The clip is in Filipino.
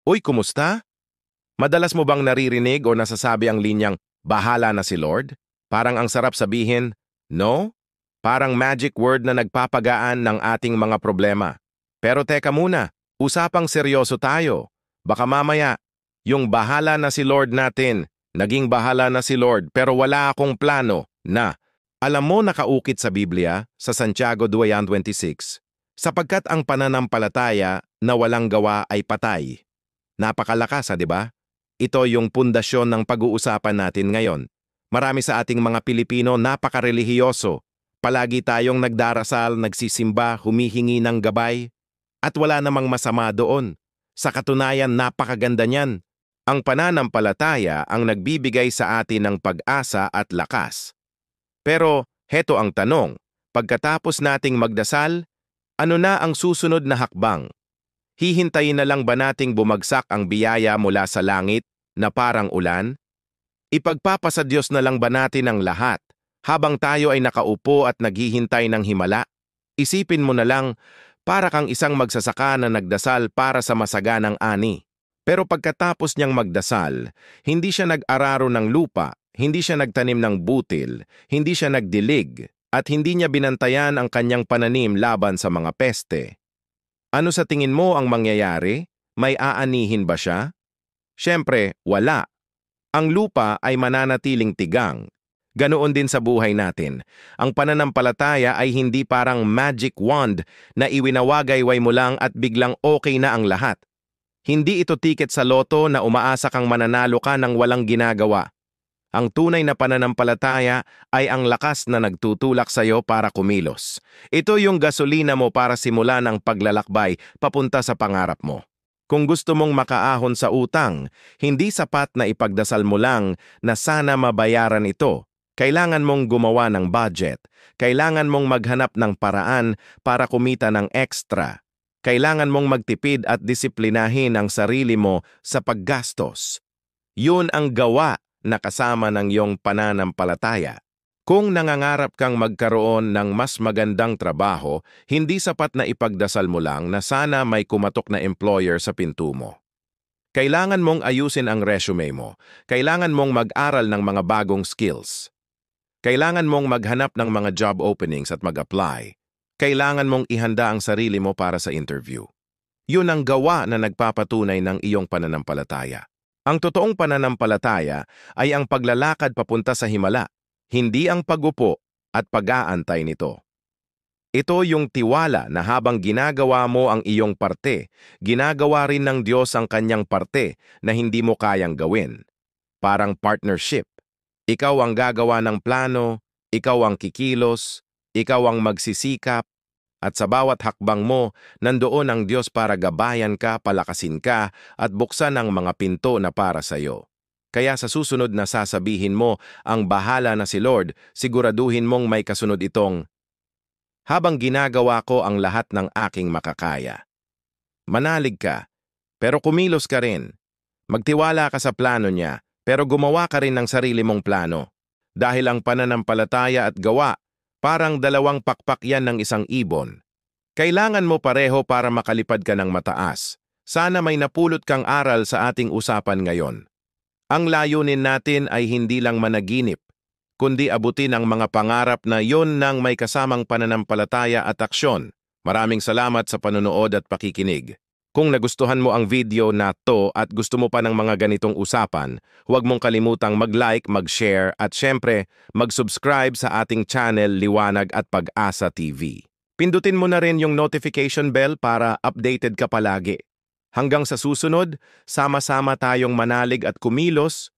Uy, kumusta? Madalas mo bang naririnig o nasasabi ang linyang, bahala na si Lord? Parang ang sarap sabihin, no? Parang magic word na nagpapagaan ng ating mga problema. Pero teka muna, usapang seryoso tayo. Baka mamaya, yung bahala na si Lord natin, naging bahala na si Lord pero wala akong plano na. Alam mo nakaukit sa Biblia, sa Santiago 2:26, sapagkat ang pananampalataya na walang gawa ay patay. Napakalakas, di ba? Ito yung pundasyon ng pag-uusapan natin ngayon. Marami sa ating mga Pilipino napakarelihiyoso. Palagi tayong nagdarasal, nagsisimba, humihingi ng gabay, at wala namang masama doon. Sa katunayan, napakaganda niyan. Ang pananampalataya ang nagbibigay sa atin ng pag-asa at lakas. Pero heto ang tanong, pagkatapos nating magdasal, ano na ang susunod na hakbang? Hihintayin na lang ba nating bumagsak ang biyaya mula sa langit na parang ulan? Ipagpapasa Diyos na lang ba natin ang lahat habang tayo ay nakaupo at naghihintay ng himala? Isipin mo na lang, para kang isang magsasaka na nagdasal para sa masaganang ani. Pero pagkatapos niyang magdasal, hindi siya nag-araro ng lupa, hindi siya nagtanim ng butil, hindi siya nagdilig, at hindi niya binantayan ang kanyang pananim laban sa mga peste. Ano sa tingin mo ang mangyayari? May aanihin ba siya? Siyempre, wala. Ang lupa ay mananatiling tigang. Ganoon din sa buhay natin. Ang pananampalataya ay hindi parang magic wand na iwinawagayway mo lang at biglang okay na ang lahat. Hindi ito tiket sa loto na umaasa kang mananalo ka ng walang ginagawa. Ang tunay na pananampalataya ay ang lakas na nagtutulak sa iyo para kumilos. Ito yung gasolina mo para simulan ang paglalakbay papunta sa pangarap mo. Kung gusto mong makaahon sa utang, hindi sapat na ipagdasal mo lang na sana mabayaran ito. Kailangan mong gumawa ng budget. Kailangan mong maghanap ng paraan para kumita ng extra. Kailangan mong magtipid at disiplinahin ang sarili mo sa paggastos. Yun ang gawa na kasama ng iyong pananampalataya. Kung nangangarap kang magkaroon ng mas magandang trabaho, hindi sapat na ipagdasal mo lang na sana may kumatok na employer sa pinto mo. Kailangan mong ayusin ang resume mo. Kailangan mong mag-aral ng mga bagong skills. Kailangan mong maghanap ng mga job openings at mag-apply. Kailangan mong ihanda ang sarili mo para sa interview. Yun ang gawa na nagpapatunay ng iyong pananampalataya. Ang totoong pananampalataya ay ang paglalakad papunta sa himala, hindi ang pagupo at pag-aantay nito. Ito yung tiwala na habang ginagawa mo ang iyong parte, ginagawa rin ng Diyos ang kanyang parte na hindi mo kayang gawin. Parang partnership. Ikaw ang gagawa ng plano, ikaw ang kikilos, ikaw ang magsisikap, at sa bawat hakbang mo, nandoon ang Diyos para gabayan ka, palakasin ka, at buksan ang mga pinto na para sa iyo. Kaya sa susunod na sasabihin mo, ang bahala na si Lord, siguraduhin mong may kasunod itong, habang ginagawa ko ang lahat ng aking makakaya. Manalig ka, pero kumilos ka rin. Magtiwala ka sa plano niya, pero gumawa ka rin ng sarili mong plano. Dahil ang pananampalataya at gawa, parang dalawang pakpak yan ng isang ibon. Kailangan mo pareho para makalipad ka ng mataas. Sana may napulot kang aral sa ating usapan ngayon. Ang layunin natin ay hindi lang managinip, kundi abutin ang mga pangarap na yon nang may kasamang pananampalataya at aksyon. Maraming salamat sa panonood at pakikinig. Kung nagustuhan mo ang video na to at gusto mo pa ng mga ganitong usapan, huwag mong kalimutang mag-like, mag-share at syempre, mag-subscribe sa ating channel Liwanag at Pag-asa TV. Pindutin mo na rin yung notification bell para updated ka palagi. Hanggang sa susunod, sama-sama tayong manalig at kumilos